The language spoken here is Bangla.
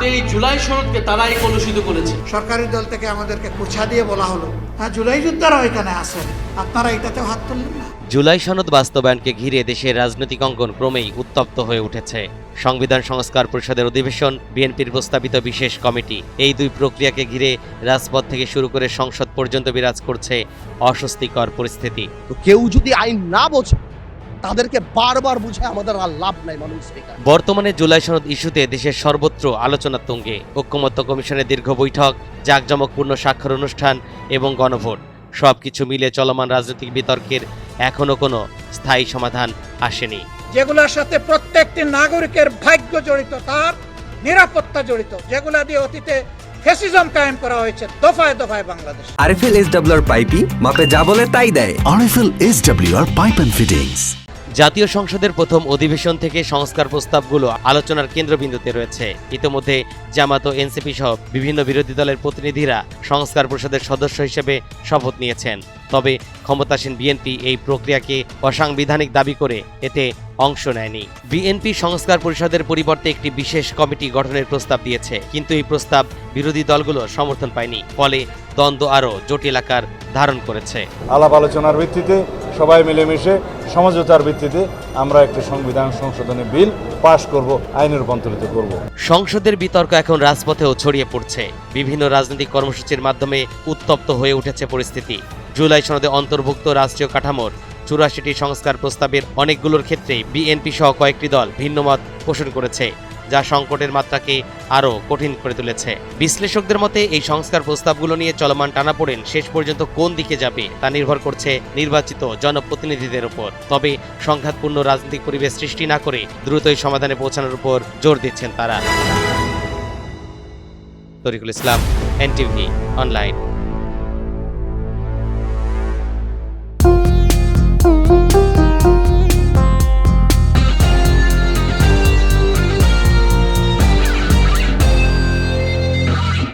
এই জুলাই সনদকে তারাই কলুষিত করেছে। সরকারি দল থেকে আমাদেরকে কুছা দিয়ে বলা হলো, হ্যাঁ জুলাই যোদ্ধারাও এখানে আছেন, আপনারা এটাতেও হাত তুললেন না। জুলাই সনদ বাস্তবায়নকে ঘিরে দেশের রাজনৈতিক অঙ্গন ক্রমেই উত্তপ্ত হয়ে উঠেছে। সংবিধান সংস্কার পরিষদের অধিবেশন, বিএনপির প্রস্তাবিত বিশেষ কমিটি, এই দুই প্রক্রিয়াকে ঘিরে রাজপথ থেকে শুরু করে সংসদ পর্যন্ত বিরাজ করছে অস্বস্তিকর পরিস্থিতি। তো কেউ যদি আইন না বোঝে তাদেরকে বারবার বুঝে আমাদের আর লাভ নাই। মানুষ বর্তমানে জুলাই সনদ ইস্যুতে দেশের সর্বত্র আলোচনা তুঙ্গে। ঐক্যমত্য কমিশনের দীর্ঘ বৈঠক, জাঁকজমকপূর্ণ স্বাক্ষর অনুষ্ঠান এবং গণভোট, সবকিছু মিলে চলমান রাজনৈতিক বিতর্কের এখনো কোনো স্থায়ী সমাধান আসেনি। যেগুলোর সাথে প্রত্যেকটি নাগরিকের ভাগ্য জড়িত, তার নিরাপত্তা জড়িত, যেগুলা দিয়ে অতীতে ফ্যাসিজম কায়েম করা হয়েছে দফায় দফায় বাংলাদেশ। আরএফএল এসডব্লিউআর পাইপই মাপে যা বলে তাই দেয়। RFL SWR pipe and fittings. জাতীয় সংসদের প্রথম অধিবেশন থেকে সংস্কার প্রস্তাবগুলো আলোচনার কেন্দ্রবিন্দুতে রয়েছে। ইতিমধ্যে জামাত ও এনসিপি সহ বিভিন্ন বিরোধী দলের প্রতিনিধিরা সংস্কার পরিষদের সদস্য হিসেবে শপথ নিয়েছেন। তবে ক্ষমতাসীন বিএনপি এই প্রক্রিয়াকে অসাংবিধানিক দাবি করে এতে অংশ নেয়নি। বিএনপি সংস্কার পরিষদের পরিবর্তে একটি বিশেষ কমিটি গঠনের প্রস্তাব দিয়েছে, কিন্তু এই প্রস্তাব বিরোধী দলগুলো সমর্থন পায়নি। ফলে দ্বন্দ্ব আরও জটিল আকার ধারণ করেছে। আলাপ আলোচনার ভিত্তিতে সবাই মিলেমিশে সমঝোতার ভিত্তিতে আমরা একটি সংবিধান সংশোধনী বিল পাশ করব, আইনে রূপান্তরিত করব। সংসদের বিতর্ক এখন রাজপথেও ছড়িয়ে পড়ছে। বিভিন্ন রাজনৈতিক কর্মসূচির মাধ্যমে উত্তপ্ত হয়ে উঠেছে পরিস্থিতি। জুলাই সনদে অন্তর্ভুক্ত রাষ্ট্রীয় কাঠামোর ৮৪টি সংস্কার প্রস্তাবের অনেকগুলোর ক্ষেত্রেই বিএনপি সহ কয়েকটি দল ভিন্নমত পোষণ করেছে, যা সংকটের মাত্রাকে আরও কঠিন করে তুলেছে। বিশ্লেষকদের মতে এই সংস্কার প্রস্তাবগুলো নিয়ে চলমান টানাপোড়েন শেষ পর্যন্ত কোন দিকে যাবে তা নির্ভর করছে নির্বাচিত জনপ্রতিনিধিদের উপর। তবে সংঘাতপূর্ণ রাজনৈতিক পরিবেশ সৃষ্টি না করে দ্রুতই সমাধানে পৌঁছানোর উপর জোর দিচ্ছেন তারা। তরিকুল ইসলাম, এনটিভি অনলাইন।